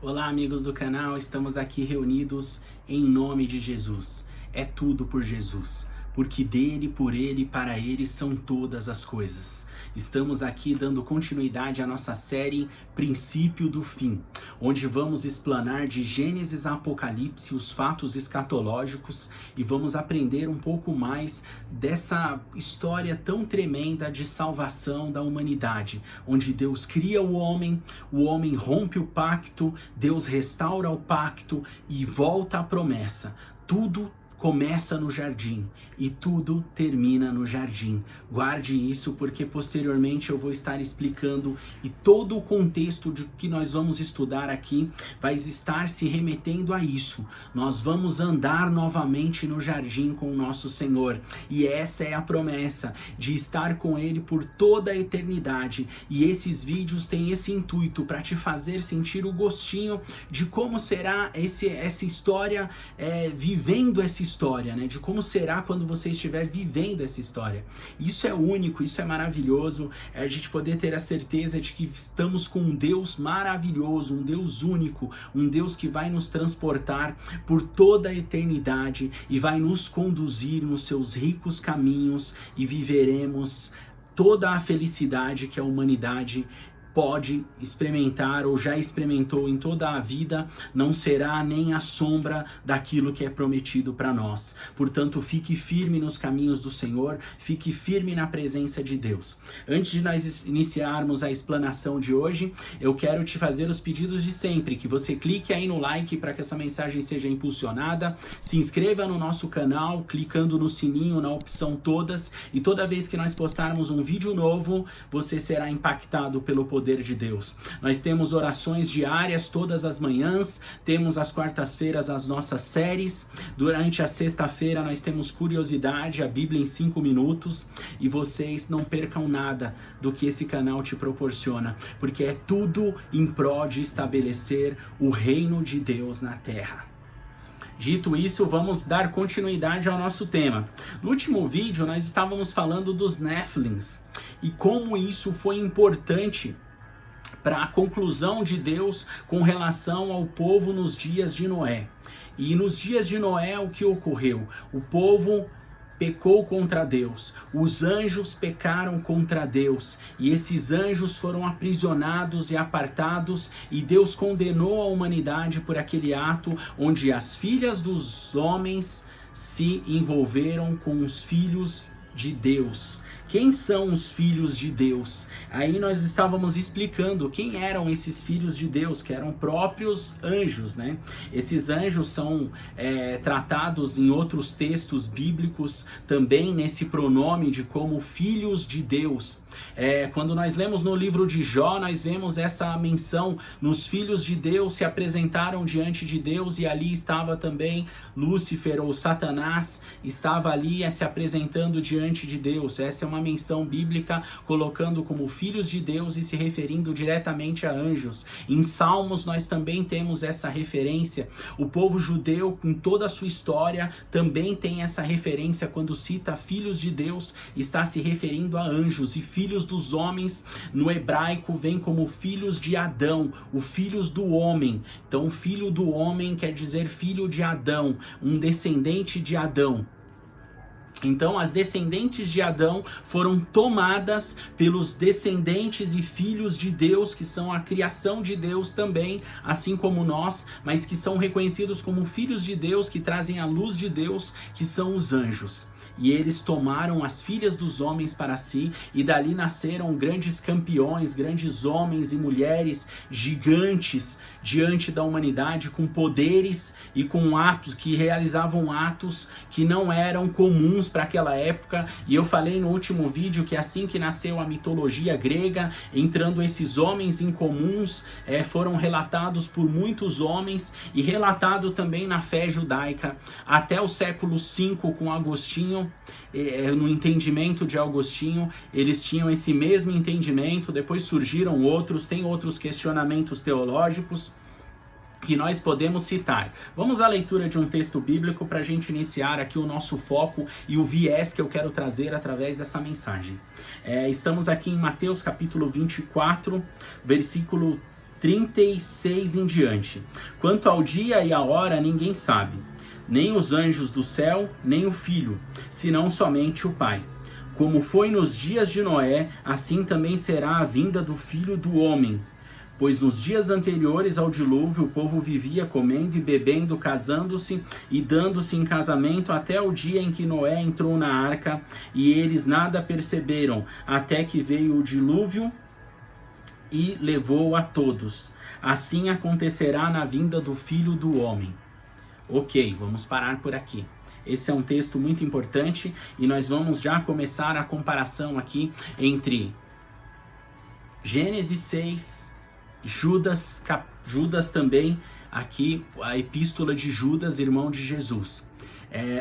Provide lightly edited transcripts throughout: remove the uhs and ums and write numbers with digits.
Olá, amigos do canal, estamos aqui reunidos em nome de Jesus. É tudo por Jesus, porque dele, por ele e para ele são todas as coisas. Estamos aqui dando continuidade à nossa série Princípio do Fim, onde vamos explanar de Gênesis a Apocalipse os fatos escatológicos e vamos aprender um pouco mais dessa história tão tremenda de salvação da humanidade, onde Deus cria o homem rompe o pacto, Deus restaura o pacto e volta à promessa. Tudo começa no jardim e tudo termina no jardim. Guarde isso porque posteriormente eu vou estar explicando e todo o contexto de que nós vamos estudar aqui vai estar se remetendo a isso. Nós vamos andar novamente no jardim com o nosso Senhor e essa é a promessa de estar com Ele por toda a eternidade. E esses vídeos têm esse intuito para te fazer sentir o gostinho de como será essa história, vivendo essa história, né? De como será quando você estiver vivendo essa história. Isso é único, isso é maravilhoso, a gente poder ter a certeza de que estamos com um Deus maravilhoso, um Deus único, um Deus que vai nos transportar por toda a eternidade e vai nos conduzir nos seus ricos caminhos e viveremos toda a felicidade que a humanidade pode experimentar ou já experimentou em toda a vida. Não será nem a sombra daquilo que é prometido para nós. Portanto, fique firme nos caminhos do Senhor, fique firme na presença de Deus. Antes de nós iniciarmos a explanação de hoje, eu quero te fazer os pedidos de sempre, que você clique aí no like para que essa mensagem seja impulsionada, se inscreva no nosso canal, clicando no sininho, na opção todas, e toda vez que nós postarmos um vídeo novo, você será impactado pelo poder de Deus. Nós temos orações diárias todas as manhãs, temos às quartas-feiras as nossas séries, durante a sexta-feira nós temos curiosidade, a Bíblia em 5 minutos, e vocês não percam nada do que esse canal te proporciona, porque é tudo em prol de estabelecer o reino de Deus na terra. Dito isso, vamos dar continuidade ao nosso tema. No último vídeo nós estávamos falando dos Néfilins e como isso foi importante para a conclusão de Deus com relação ao povo nos dias de Noé. E nos dias de Noé o que ocorreu? O povo pecou contra Deus, os anjos pecaram contra Deus, e esses anjos foram aprisionados e apartados, e Deus condenou a humanidade por aquele ato onde as filhas dos homens se envolveram com os filhos de Deus. Quem são os filhos de Deus? Aí nós estávamos explicando quem eram esses filhos de Deus, que eram próprios anjos, né? Esses anjos são tratados em outros textos bíblicos também nesse pronome de como filhos de Deus. Quando nós lemos no livro de Jó, nós vemos essa menção nos filhos de Deus se apresentaram diante de Deus e ali estava também Lúcifer ou Satanás, estava ali se apresentando diante de Deus. Essa é uma menção bíblica colocando como filhos de Deus e se referindo diretamente a anjos. Em Salmos nós também temos essa referência. O povo judeu, com toda a sua história, também tem essa referência quando cita filhos de Deus, está se referindo a anjos. E filhos dos homens no hebraico vem como filhos de Adão, o filhos do homem. Então filho do homem quer dizer filho de Adão, um descendente de Adão. Então as descendentes de Adão foram tomadas pelos descendentes e filhos de Deus, que são a criação de Deus também, assim como nós, mas que são reconhecidos como filhos de Deus, que trazem a luz de Deus, que são os anjos. E eles tomaram as filhas dos homens para si, e dali nasceram grandes campeões, grandes homens e mulheres gigantes diante da humanidade, com poderes e com atos, que realizavam atos que não eram comuns para aquela época. E eu falei no último vídeo que assim que nasceu a mitologia grega, entrando esses homens incomuns, foram relatados por muitos homens e relatado também na fé judaica, até o século V com Agostinho. No entendimento de Agostinho, eles tinham esse mesmo entendimento, depois surgiram outros, tem outros questionamentos teológicos que nós podemos citar. Vamos à leitura de um texto bíblico para a gente iniciar aqui o nosso foco e o viés que eu quero trazer através dessa mensagem. Estamos aqui em Mateus capítulo 24, versículo 36 em diante. Quanto ao dia e a hora, ninguém sabe, nem os anjos do céu, nem o Filho, senão somente o Pai. Como foi nos dias de Noé, assim também será a vinda do Filho do Homem. Pois nos dias anteriores ao dilúvio, o povo vivia comendo e bebendo, casando-se e dando-se em casamento, até o dia em que Noé entrou na arca, e eles nada perceberam, até que veio o dilúvio e levou a todos. Assim acontecerá na vinda do Filho do Homem. Ok, vamos parar por aqui. Esse é um texto muito importante e nós vamos já começar a comparação aqui entre Gênesis 6, Judas também, aqui a epístola de Judas, irmão de Jesus.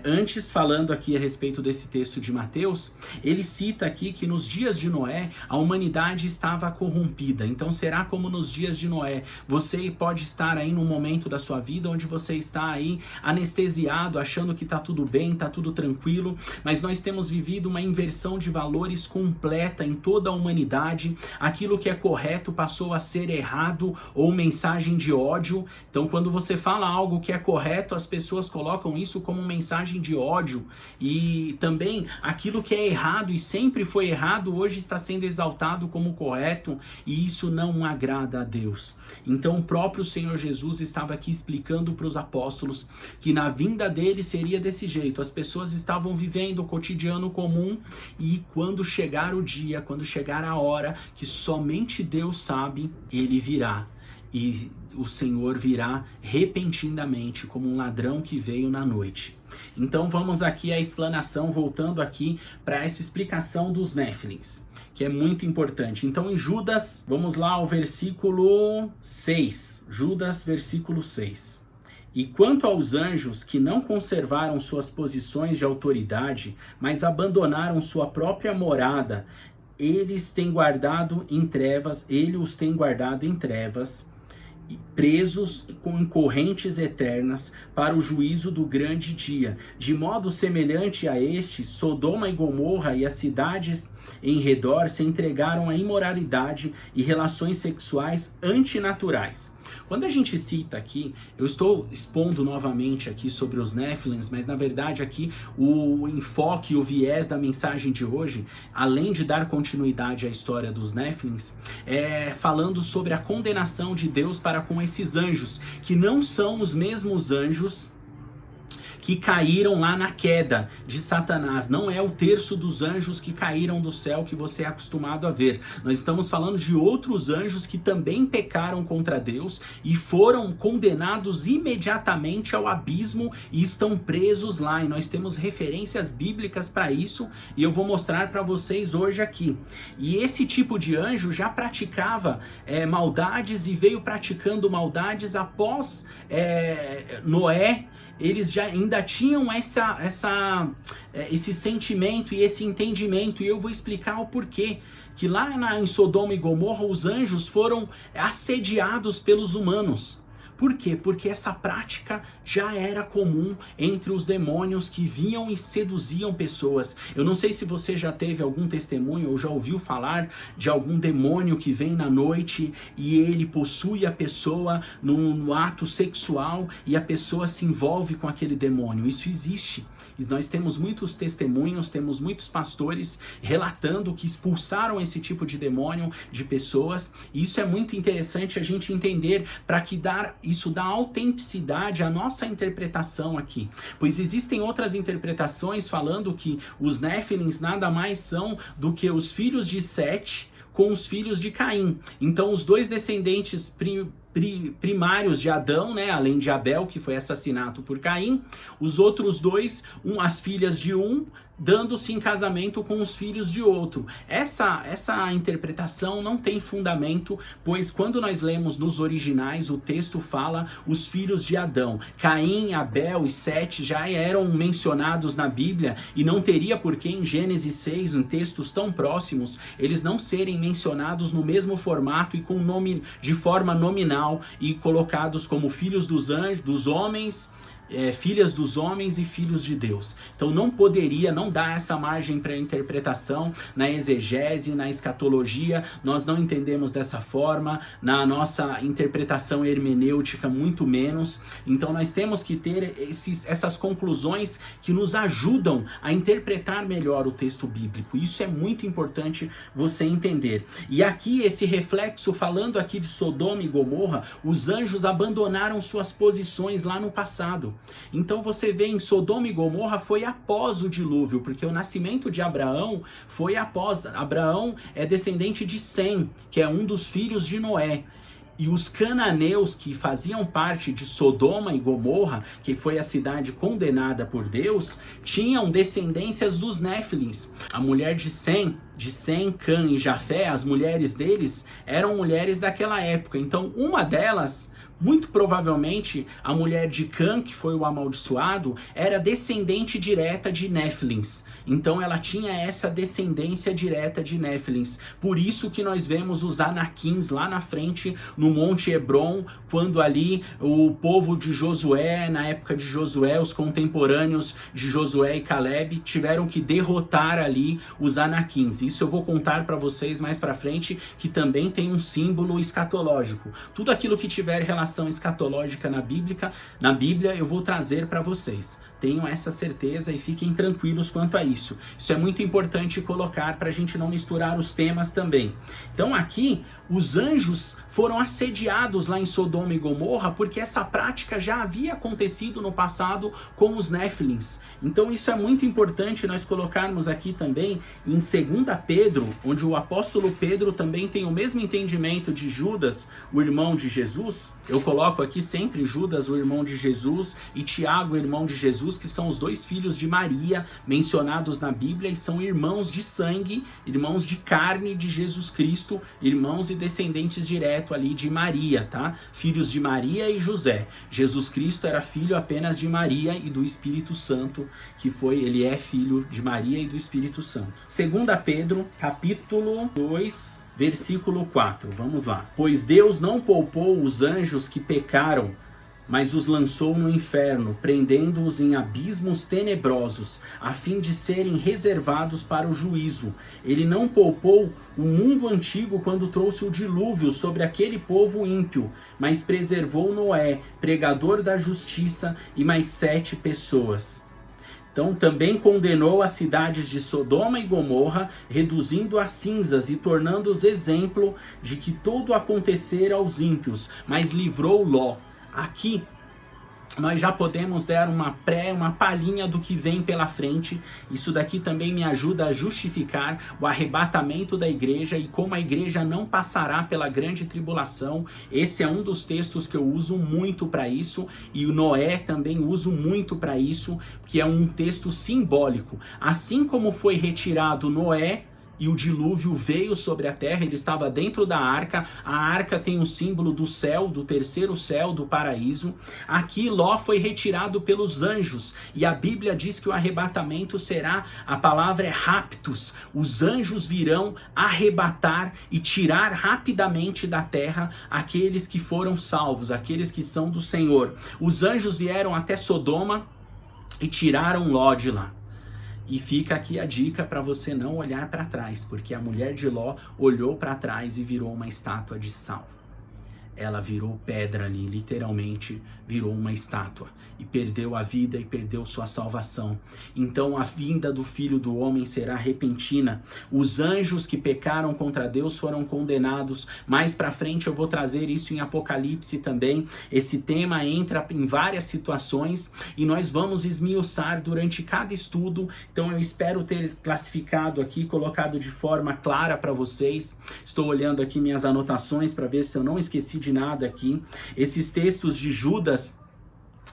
Antes, falando aqui a respeito desse texto de Mateus, ele cita aqui que nos dias de Noé, a humanidade estava corrompida. Então será como nos dias de Noé? Você pode estar aí num momento da sua vida onde você está aí anestesiado, achando que está tudo bem, está tudo tranquilo, mas nós temos vivido uma inversão de valores completa em toda a humanidade. Aquilo que é correto passou a ser errado ou mensagem de ódio. Então quando você fala algo que é correto, as pessoas colocam isso como mensagem de ódio, e também aquilo que é errado e sempre foi errado hoje está sendo exaltado como correto, e isso não agrada a Deus. Então o próprio Senhor Jesus estava aqui explicando para os apóstolos que na vinda dele seria desse jeito. As pessoas estavam vivendo o cotidiano comum, e quando chegar o dia, quando chegar a hora que somente Deus sabe, ele virá. E o Senhor virá repentinamente, como um ladrão que veio na noite. Então vamos aqui à explanação, voltando aqui para essa explicação dos Néfilins, que é muito importante. Então em Judas, vamos lá ao versículo 6. Judas, versículo 6. E quanto aos anjos que não conservaram suas posições de autoridade, mas abandonaram sua própria morada, ele os tem guardado em trevas, presos com correntes eternas para o juízo do grande dia. De modo semelhante a este, Sodoma e Gomorra e as cidades em redor se entregaram à imoralidade e relações sexuais antinaturais. Quando a gente cita aqui, eu estou expondo novamente aqui sobre os Néfilins, mas na verdade aqui o enfoque, o viés da mensagem de hoje, além de dar continuidade à história dos Néfilins, é falando sobre a condenação de Deus para com esses anjos, que não são os mesmos anjos que caíram lá na queda de Satanás. Não é o terço dos anjos que caíram do céu que você é acostumado a ver. Nós estamos falando de outros anjos que também pecaram contra Deus e foram condenados imediatamente ao abismo e estão presos lá. E nós temos referências bíblicas para isso, e eu vou mostrar para vocês hoje aqui. E esse tipo de anjo já praticava maldades e veio praticando maldades após Noé. Eles já ainda tinham esse sentimento e esse entendimento, e eu vou explicar o porquê. Que lá em Sodoma e Gomorra os anjos foram assediados pelos humanos. Por quê? Porque essa prática já era comum entre os demônios que vinham e seduziam pessoas. Eu não sei se você já teve algum testemunho ou já ouviu falar de algum demônio que vem na noite e ele possui a pessoa no ato sexual e a pessoa se envolve com aquele demônio. Isso existe. E nós temos muitos testemunhos, temos muitos pastores relatando que expulsaram esse tipo de demônio de pessoas. E isso é muito interessante a gente entender, para que isso dá autenticidade à nossa interpretação aqui. Pois existem outras interpretações falando que os Néfilins nada mais são do que os filhos de Sete com os filhos de Caim. Então os dois descendentes primários de Adão, né, além de Abel, que foi assassinado por Caim, os outros dois, as filhas de um, dando-se em casamento com os filhos de outro. Essa interpretação não tem fundamento, pois quando nós lemos nos originais, o texto fala os filhos de Adão. Caim, Abel e Sete já eram mencionados na Bíblia, e não teria por que em Gênesis 6, em textos tão próximos, eles não serem mencionados no mesmo formato e com nome de forma nominal, e colocados como filhos dos anjos, dos homens, filhas dos homens e filhos de Deus. Então não dá essa margem para interpretação na exegese, na escatologia, nós não entendemos dessa forma, na nossa interpretação hermenêutica muito menos. Então nós temos que ter essas conclusões que nos ajudam a interpretar melhor o texto bíblico. Isso é muito importante você entender. E aqui esse reflexo, falando aqui de Sodoma e Gomorra, os anjos abandonaram suas posições lá no passado. Então você vê, em Sodoma e Gomorra foi após o dilúvio, porque o nascimento de Abraão foi após. Abraão é descendente de Sem, que é um dos filhos de Noé. E os cananeus que faziam parte de Sodoma e Gomorra, que foi a cidade condenada por Deus, tinham descendências dos Néfilins. A mulher de Sem, Cã e Jafé, as mulheres deles, eram mulheres daquela época. Então uma delas, muito provavelmente a mulher de Cã, que foi o amaldiçoado, era descendente direta de Néfilins. Então ela tinha essa descendência direta de Néfilins. Por isso que nós vemos os Anaquins lá na frente, no Monte Hebron, quando ali o povo de Josué, na época de Josué, os contemporâneos de Josué e Caleb, tiveram que derrotar ali os Anaquins. Isso eu vou contar para vocês mais para frente, que também tem um símbolo escatológico. Tudo aquilo que tiver relação escatológica na Bíblia, eu vou trazer para vocês. Tenham essa certeza e fiquem tranquilos quanto a isso. Isso é muito importante colocar para a gente não misturar os temas também. Então aqui, os anjos foram assediados lá em Sodoma e Gomorra porque essa prática já havia acontecido no passado com os Néfilins. Então isso é muito importante nós colocarmos aqui também em 2 Pedro, onde o apóstolo Pedro também tem o mesmo entendimento de Judas, o irmão de Jesus. Eu coloco aqui sempre Judas, o irmão de Jesus, e Tiago, o irmão de Jesus, que são os dois filhos de Maria mencionados na Bíblia e são irmãos de sangue, irmãos de carne de Jesus Cristo, irmãos e descendentes direto ali de Maria, tá? Filhos de Maria e José. Jesus Cristo era filho apenas de Maria e do Espírito Santo, ele é filho de Maria e do Espírito Santo. 2 Pedro, capítulo 2, versículo 4. Vamos lá. Pois Deus não poupou os anjos que pecaram, mas os lançou no inferno, prendendo-os em abismos tenebrosos, a fim de serem reservados para o juízo. Ele não poupou o mundo antigo quando trouxe o dilúvio sobre aquele povo ímpio, mas preservou Noé, pregador da justiça, e mais 7 pessoas. Então também condenou as cidades de Sodoma e Gomorra, reduzindo a cinzas e tornando-os exemplo de que tudo acontecer aos ímpios, mas livrou Ló. Aqui nós já podemos dar uma palhinha do que vem pela frente. Isso daqui também me ajuda a justificar o arrebatamento da igreja e como a igreja não passará pela grande tribulação. Esse é um dos textos que eu uso muito para isso, e o Noé também uso muito para isso, que é um texto simbólico. Assim como foi retirado Noé e o dilúvio veio sobre a terra, ele estava dentro da arca. A arca tem o símbolo do céu, do terceiro céu, do paraíso. Aqui Ló foi retirado pelos anjos, e a Bíblia diz que o arrebatamento será, a palavra é raptus. Os anjos virão arrebatar e tirar rapidamente da terra aqueles que foram salvos, aqueles que são do Senhor. Os anjos vieram até Sodoma e tiraram Ló de lá. E fica aqui a dica para você não olhar para trás, porque a mulher de Ló olhou para trás e virou uma estátua de sal. Ela virou pedra ali, literalmente virou uma estátua, e perdeu a vida e perdeu sua salvação. Então a vinda do Filho do Homem será repentina. Os anjos que pecaram contra Deus foram condenados. Mais para frente eu vou trazer isso em Apocalipse também. Esse tema entra em várias situações e nós vamos esmiuçar durante cada estudo. Então eu espero ter classificado aqui, colocado de forma clara para vocês. Estou olhando aqui minhas anotações para ver se eu não esqueci de nada aqui. Esses textos de Judas,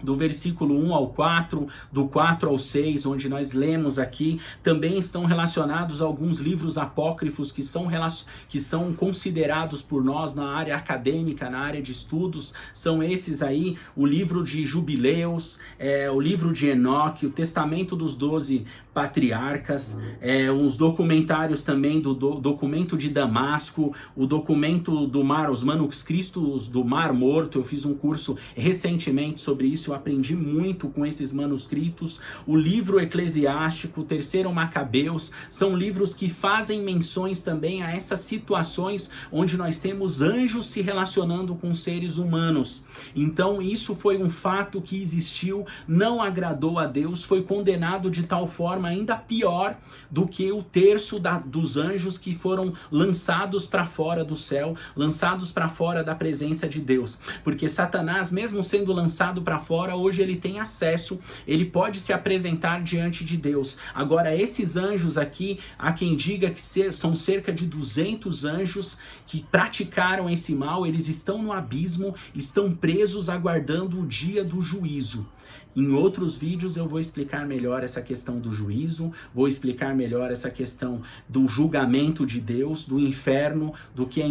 do versículo 1 ao 4, do 4 ao 6, onde nós lemos aqui, também estão relacionados a alguns livros apócrifos que são considerados por nós na área acadêmica, na área de estudos. São esses aí: o livro de Jubileus, o livro de Enoque, o Testamento dos 12 Patriarcas, uns documentários também do documento de Damasco, o documento do mar, os manuscritos do Mar Morto. Eu fiz um curso recentemente sobre isso, eu aprendi muito com esses manuscritos. O livro Eclesiástico, o Terceiro Macabeus, são livros que fazem menções também a essas situações onde nós temos anjos se relacionando com seres humanos. Então isso foi um fato que existiu, não agradou a Deus, foi condenado de tal forma ainda pior do que o terço dos anjos que foram lançados para fora do céu, lançados para fora da presença de Deus. Porque Satanás, mesmo sendo lançado para fora, hoje ele tem acesso, ele pode se apresentar diante de Deus. Agora, esses anjos aqui, há quem diga que são cerca de 200 anjos que praticaram esse mal, eles estão no abismo, estão presos aguardando o dia do juízo. Em outros vídeos eu vou explicar melhor essa questão do juízo, vou explicar melhor essa questão do julgamento de Deus, do inferno, do que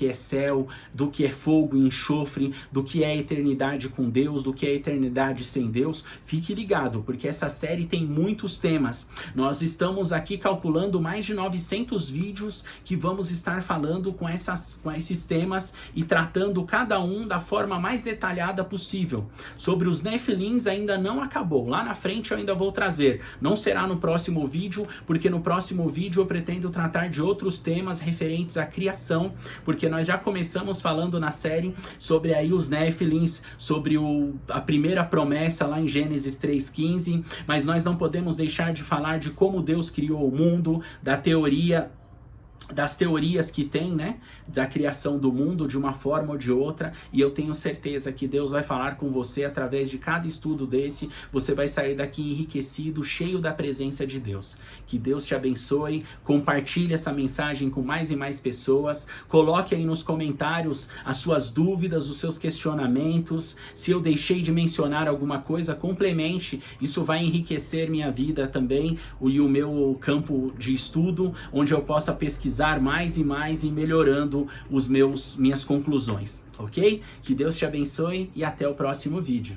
é céu, do que é fogo e enxofre, do que é eternidade com Deus, do que é eternidade sem Deus. Fique ligado, porque essa série tem muitos temas. Nós estamos aqui calculando mais de 900 vídeos que vamos estar falando com esses temas e tratando cada um da forma mais detalhada possível. Sobre os Nefilim ainda não acabou, lá na frente eu ainda vou trazer, não será no próximo vídeo, porque no próximo vídeo eu pretendo tratar de outros temas referentes à criação, porque nós já começamos falando na série sobre aí os Nefilins, sobre a primeira promessa lá em Gênesis 3:15, mas nós não podemos deixar de falar de como Deus criou o mundo, das teorias que tem, né, da criação do mundo de uma forma ou de outra, e eu tenho certeza que Deus vai falar com você através de cada estudo desse. Você vai sair daqui enriquecido, cheio da presença de Deus. Que Deus te abençoe, compartilhe essa mensagem com mais e mais pessoas, coloque aí nos comentários as suas dúvidas, os seus questionamentos. Se eu deixei de mencionar alguma coisa, complemente, isso vai enriquecer minha vida também, e o meu campo de estudo, onde eu possa pesquisar mais e mais e melhorando minhas conclusões, ok? Que Deus te abençoe e até o próximo vídeo.